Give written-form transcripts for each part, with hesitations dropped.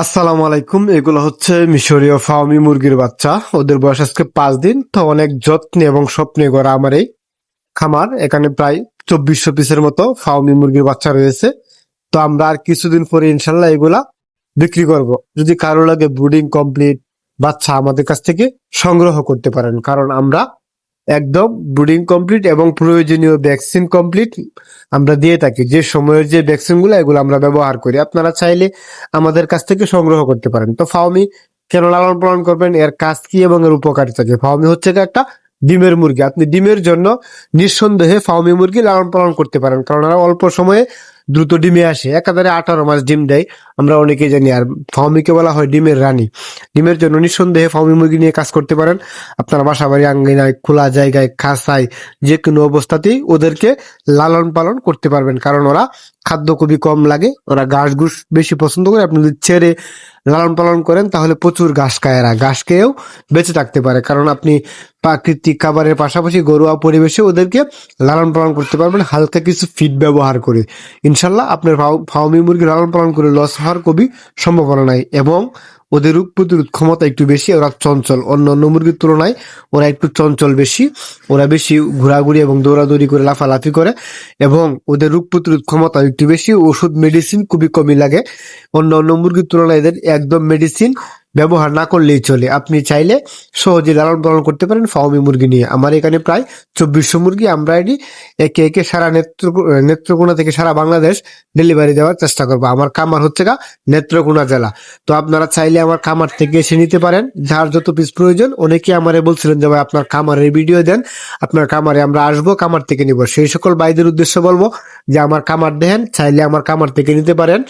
আসসালামু আলাইকুম। এগুলো হচ্ছে মিশরীয় ফার্মি মুরগির বাচ্চা। ওদের বয়স আজকে 5 দিন। তো অনেক যত্নে এবং স্বপ্নে গড়া আমার এই খামার। এখানে প্রায় 2400 পিসের মতো ফার্মি মুরগির বাচ্চা রয়েছে। তো আমরা আর কিছুদিন পরে ইনশাল্লাহ এগুলা বিক্রি করব। যদি কারো লাগে ব্রুডিং কমপ্লিট বাচ্চা আমাদের কাছ থেকে সংগ্রহ করতে পারেন, কারণ আমরা একদম ব্রুডিং কমপ্লিট এবং প্রয়োজনীয় ভ্যাকসিন কমপ্লিট আমরা দিয়ে থাকি। যে সময়ের যে ভ্যাকসিনগুলো এগুলো আমরা ব্যবহার করি, আপনারা চাইলে আমাদের কাছ থেকে সংগ্রহ করতে পারেন। তো ফার্মি কেন লালন পালন করবেন, এর কাজ কি এবং এর উপকারিতা কি? ফার্মি হচ্ছে একটা ডিমের মুরগি। আপনি ডিমের জন্য নিঃসন্দেহে ফার্মি মুরগি লালন পালন করতে পারেন, কারণ ওরা অল্প সময়ে দ্রুত ডিমে আসে। একাধারে 18 মাস ডিম দেয়, আমরা অনেকেই জানি। আর ফার্মিকে বলা হয় ডিমের রানী। ডিমের জন্য নিঃসন্দেহে ফার্মি মুরগি নিয়ে কাজ করতে পারেন। আপনার বাসা বাড়ি আঙ্গিনায়, খোলা জায়গায়, খাঁচায়, যে কোনো অবস্থাতেই ওদেরকে লালন পালন করতে পারবেন, কারণ ওরা খাদ্য খুবই কম লাগে। ওরা ঘাস ঘুষ বেশি পছন্দ করে। আপনি যদি ছেড়ে লালন পালন করেন তাহলে প্রচুর ঘাস খায় এরা, ঘাস খেয়েও বেঁচে থাকতে পারে। কারণ আপনি প্রাকৃতিক খাবারের পাশাপাশি ঘরোয়া পরিবেশে ওদেরকে লালন পালন করতে পারবেন হালকা কিছু ফিড ব্যবহার করে। ইনশাল্লাহ আপনার ফার্মি মুরগি লালন পালন করে লস হওয়ার খুবই সম্ভাবনা নাই। এবং ওদের রোগ প্রতিরোধ ক্ষমতা একটু বেশি। ওরা চঞ্চল, অন্য অন্য মুরগির তুলনায় ওরা একটু চঞ্চল বেশি। ওরা বেশি ঘোরাঘুরি এবং দৌড়াদৌড়ি করে, লাফালাফি করে, এবং ওদের রোগ প্রতিরোধ ক্ষমতা একটু বেশি। ওষুধ মেডিসিন খুবই কমই লাগে। অন্য অন্য মুরগির তুলনায় এদের একদম মেডিসিন ব্যবহার না করলেই চলে। আপনি চাইলে সহজে লালন পালন করতে পারেন ফার্মি মুরগি নিয়ে। আমার এখানে প্রায় 2400 মুরগি। আমরা এটি একে একে সারা নেত্রকোনা থেকে সারা বাংলাদেশ ডেলিভারি দেওয়ার চেষ্টা করবো। আমার খামার হচ্ছে নেত্রকোনা জেলা। তো আপনারা চাইলে আমার খামার থেকে এসে নিতে পারেন, যার যত পিস প্রয়োজন। অনেকে আমারে বলছিলেন যে ভাই আপনার খামারের ভিডিও দেন, আপনার খামারে আমরা আসবো, খামার থেকে নিব। সেই সকল ভাইদের উদ্দেশ্যে বলবো যে আমার খামার দেখেন, চাইলে আমার খামার থেকে নিতে পারেন।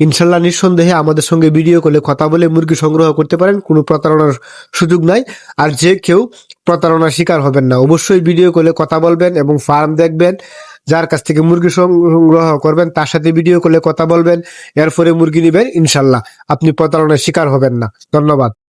ইনশাল্লাহ নিঃসন্দেহে আমাদের সঙ্গে ভিডিও কলে কথা বলে মুরগি সংগ্রহ করতে পারেন, কোনো প্রতারণার সুযোগ নাই। আর যে কেউ প্রতারণার শিকার হবেন না। অবশ্যই ভিডিও কলে কথা বলবেন এবং ফার্ম দেখবেন। যার কাছ থেকে মুরগি সংগ্রহ করবেন তার সাথে ভিডিও কলে কথা বলবেন, এরপরে মুরগি নিবেন। ইনশাল্লাহ আপনি প্রতারণার শিকার হবেন না। ধন্যবাদ।